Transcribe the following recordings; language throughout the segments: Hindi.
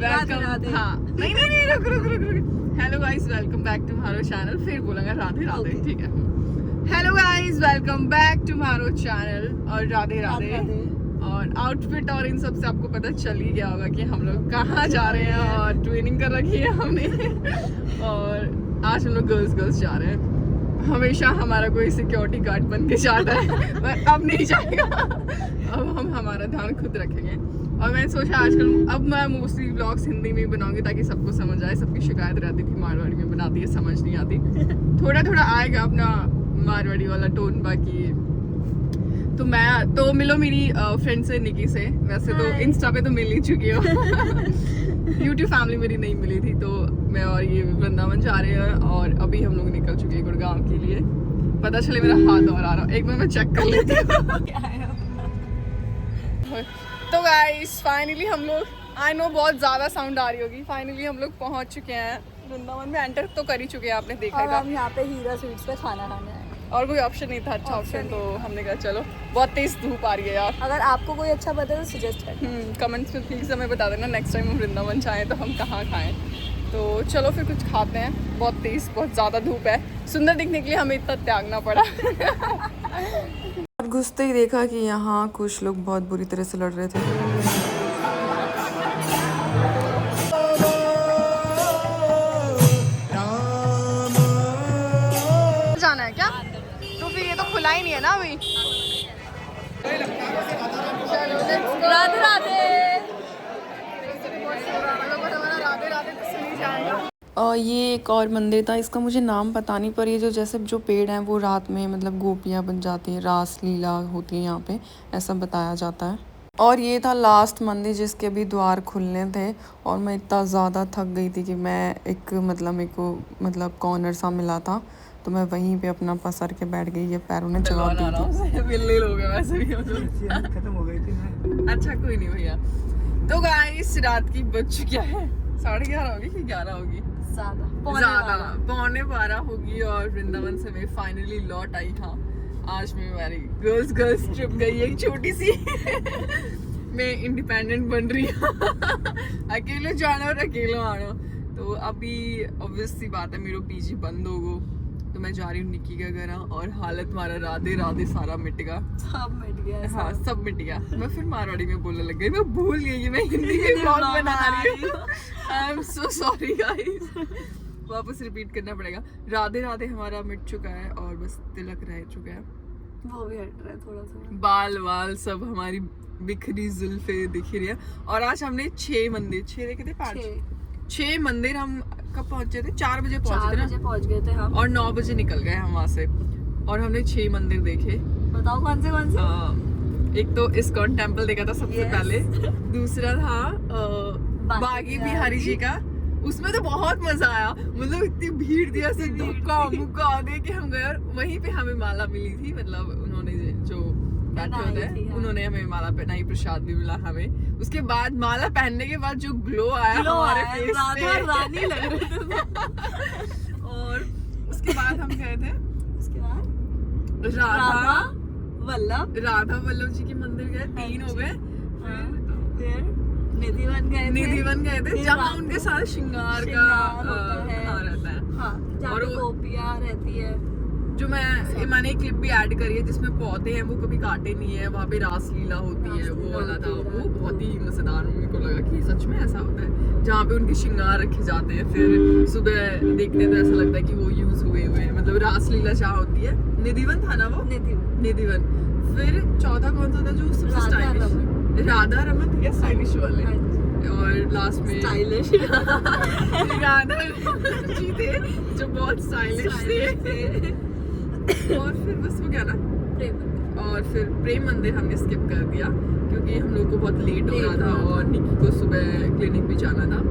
वेलकम। हाँ नहीं रुक। Hello guys, welcome back to हमारा चैनल। फिर बोलेंगे राधे राधे, ठीक है। Hello guys, welcome back to हमारा चैनल और राधे राधे। और आउटफिट और इन सब से आपको पता चल ही गया होगा कि हम लोग कहाँ जा रहे हैं और ट्रेनिंग कर रखी है हमने। और आज हम लोग गर्ल्स जा रहे हैं। हमेशा हमारा कोई सिक्योरिटी गार्ड बन के जाता है पर अब नहीं जाएगा। अब हम हमारा ध्यान खुद रखेंगे। और मैंने सोचा आजकल अब मैं मोस्टली व्लॉग्स हिंदी में बनाऊंगी ताकि सबको समझ आए। सबकी शिकायत रहती थी मारवाड़ी में बनाती है, समझ नहीं आती। थोड़ा आएगा अपना मारवाड़ी वाला टोन। बाकी तो मैं तो मिलो मेरी फ्रेंड से, निकी से। वैसे तो इंस्टा पे तो मिल ही चुकी हूँ। यूट्यूब फैमिली मेरी नहीं मिली थी, तो मैं और ये वृंदावन जा रहे हैं। और अभी हम लोग निकल चुके हैं गुड़गांव के लिए। पता चले मेरा हाथ और आ रहा। एक बार मैं चेक कर लेती हूँ। तो गाइस फाइनली हम लोग, आई नो बहुत ज़्यादा साउंड आ रही होगी, फाइनली हम लोग पहुँच चुके हैं वृंदावन में। एंटर तो कर ही चुके हैं, आपने देखा था। हम यहाँ पे हीरा स्वीट्स पे खाना खाने आए और कोई ऑप्शन नहीं था अच्छा ऑप्शन, तो हमने कहा चलो। बहुत तेज धूप आ रही है यार। अगर आपको कोई अच्छा पता है तो सजेस्ट करें। कमेंट्स में प्लीज़ हमें बता देना नेक्स्ट टाइम हम वृंदावन चाहें तो हम कहाँ खाएं। तो चलो फिर कुछ खाते हैं। बहुत तेज, बहुत ज़्यादा धूप है। सुंदर दिखने के लिए हमें इतना त्यागना पड़ा। और घुसते ही देखा कि यहाँ कुछ लोग बहुत बुरी तरह से लड़ रहे थे। जाना है क्या? तो फिर ये तो खुला ही नहीं है ना अभी। राधे राधे। ये एक और मंदिर था, इसका मुझे नाम पता नहीं, पर ये जो जैसे जो पेड़ हैं वो रात में मतलब गोपियाँ बन जाती हैं, रास लीला होती है यहाँ पे, ऐसा बताया जाता है। और ये था लास्ट मंदिर जिसके भी द्वार खुलने थे। और मैं इतना ज़्यादा थक गई थी कि मैं एक मेरे को कॉर्नर सा मिला था, तो मैं वहीं पे अपना पसर के बैठ गई। ये पैरों ने जवाब दी थी। बिल्ली लोग हैं वैसे भी खत्म हो गई थी। अच्छा कोई नहीं भैया। तो गाइस रात की बज चुकी है 11:30 होगी कि 11 होगी, ज़्यादा 11:15 होगी। और वृंदावन से मैं फाइनली लौट आई। हाँ आज मैं मेरी गर्ल्स ट्रिप गई, एक छोटी सी। मैं इंडिपेंडेंट बन रही हूँ। अकेले जाना और अकेले आना। तो अभी ऑब्वियस सी बात है मेरा पीजी बंद होगा, तो मैं जा रही हूँ निकी का घर। और हालत हमारा राधे राधे सारा मिट गया, सब मिट गया। हाँ सब मिट गया। मैं फिर मारवाड़ी में बोलने लग गई। मैं भूल गई कि मैं हिंदी में ब्लॉग बना रही हूँ। I am so sorry guys. वापस रिपीट करना पड़ेगा। राधे राधे हमारा मिट चुका है और बस तिलक रह चुका है, वो भी हट रहा है थोड़ा सा। बाल वाल सब हमारी बिखरी जुल्फे दिख रही है। और आज हमने 6 मंदिर, 6 देखे थे, 6 मंदिर हम कब पहुंचे थे? 4 बजे पहुंच गए थे हम। और 9 बजे निकल गए हम वहाँ से। और हमने 6 मंदिर देखे। बताओ कौन से? एक तो इस्कॉन टेम्पल देखा था सबसे पहले। दूसरा था बागी बिहारी जी का। उसमें तो बहुत मजा आया, मतलब इतनी भीड़ थी, ऐसे धक्का मुक्का दे के हम गए। और वहीं पे हमें माला मिली थी, मतलब उन्होंने जो बैठे होते हैं उन्होंने हमें माला पहनाई, प्रसाद भी मिला हमें। उसके बाद माला पहनने के बाद जो ग्लो आया हमारे फेस पे, रानी लग रही थी। और उसके बाद हम गए थे, उसके बाद राधा वल्लभ जी के मंदिर गए। 3 हो गए। फिर निधिवन गए थे, जहाँ उनके सारे श्रृंगार का रहता है। और गोपियाँ रहती है। जो मैंने एक क्लिप भी ऐड करी है जिसमें पौधे हैं वो कभी काटे नहीं है, वहाँ पे रास लीला होती है, वो वाला था। वो बहुत ही मजेदार, मेरे को लगा कि सच में ऐसा होता है, जहाँ पे उनके श्रृंगार रखे जाते हैं। फिर सुबह देखते तो ऐसा लगता है कि वो यूज हुए हैं, मतलब रास लीला जहाँ होती है। निधिवन था ना वो, निधिवन। फिर चौथा कौन सा था जो सबसे स्टाइलिश? राधा रमन या स्टाइलिश वाले। और लास्ट में स्टाइलिश राधा जी थे जो बहुत स्टाइलिश थे। और फिर बस वो क्या ना और फिर प्रेम मंदिर हमने स्किप कर दिया क्योंकि हम लोग को बहुत लेट हो रहा था और निकी को सुबह क्लिनिक भी जाना था।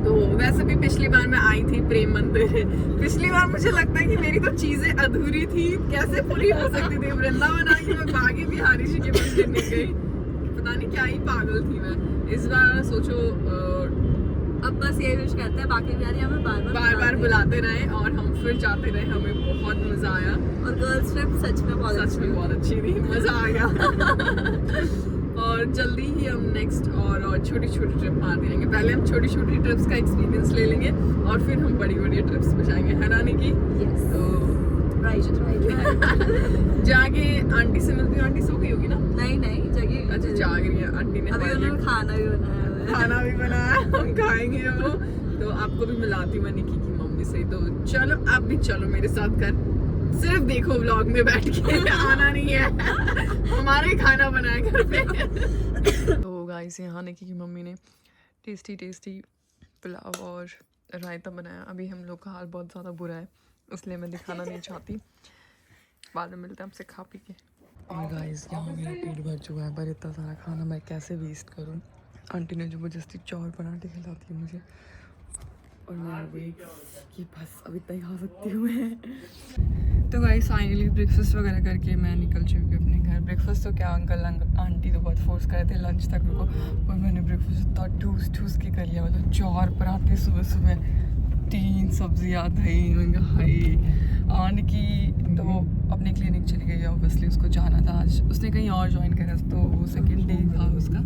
तो वैसे भी पिछली बार मैं आई थी प्रेम मंदिर। पिछली बार मुझे लगता है कि मेरी तो चीजें अधूरी थी, कैसे पूरी हो सकती थी। वृंदावन आई मैं बागी बिहारी जी के मंदिर नहीं गई, पता नहीं क्या ही पागल थी मैं। इस बार सोचो अब बस ये विश करते हैं बाकी बिहारी हमें बार बार बुलाते रहे और हम फिर जाते रहे। हमें बहुत मजा आया और गर्ल्स ट्रिप सच में बहुत अच्छी थी, मजा आ गया। और जल्दी ही हम नेक्स्ट और छोटी छोटी ट्रिप मार देंगे। पहले हम छोटी छोटी ट्रिप्स का एक्सपीरियंस ले लेंगे और फिर हम बड़ी बड़ी ट्रिप्स पे जाएंगे, है ना निकी? तो जाके आंटी से मिलती हूँ। आंटी सो गई होगी ना? नहीं जगह अच्छा जाग रही है आंटी ने। अभी उन्होंने खाना भी बनाया हुआ है। खाना भी बनाया, हम खाएंगे वो। तो आपको भी मिलाती हूँ मैं निकी की मम्मी से। तो चलो आप भी चलो मेरे साथ कर, सिर्फ देखो व्लॉग में बैठ के, आना नहीं है। हमारे खाना बनाया घर पे। तो गाइस यहाँ निकी की मम्मी ने टेस्टी पुलाव और रायता बनाया। अभी हम लोग का हाल बहुत ज़्यादा बुरा है, इसलिए मैं दिखाना नहीं चाहती। बाद में मिलते हैं आपसे खा पी के। और गाइस यहाँ मेरा पेट भर चुका है, पर इतना सारा खाना मैं कैसे वेस्ट करूँ। आंटी ने ज़बरदस्ती चौर पराठे खिलाती है मुझे, और मैं आ गई कि बस अभी तक खा सकती हूँ मैं। तो गाइस फाइनली ब्रेकफास्ट वगैरह करके मैं निकल चुकी हूँ अपने घर। ब्रेकफास्ट तो क्या अंकल आंटी तो बहुत फोर्स कर रहे थे लंच तक रुको, पर मैंने ब्रेकफास्ट इतना ठूस के कर लिया। मतलब 4 पराठे सुबह 3 सब्जियाँ दही। मैंने कहा हाई। निकी तो अपनी क्लिनिक चली गई है, ऑब्वियसली उसको जाना था आज। उसने कहीं और ज्वाइन करा, तो सेकेंड डे था उसका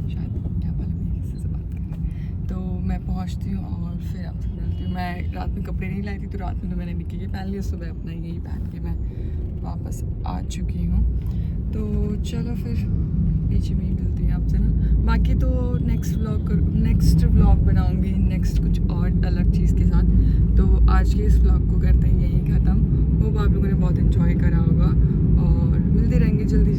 शायद, क्या मालूम किसी से बात कर। तो मैं पहुंचती हूँ और फिर आपसे मिलती हूँ। मैं रात में कपड़े नहीं लाई थी, तो रात में तो मैंने निकी के पहन लिए, सुबह अपना यही पहन के मैं वापस आ चुकी हूँ। तो चलो फिर पीछे में ही मिलती है आपसे ना। बाकी तो नेक्स्ट व्लॉग बनाऊँगी, नेक्स्ट कुछ और अलग चीज़ के साथ। तो आज के इस व्लॉग को करते हैं यहीं ख़त्म। होप आप लोगों ने बहुत इन्जॉय करा होगा, और मिलते रहेंगे जल्दी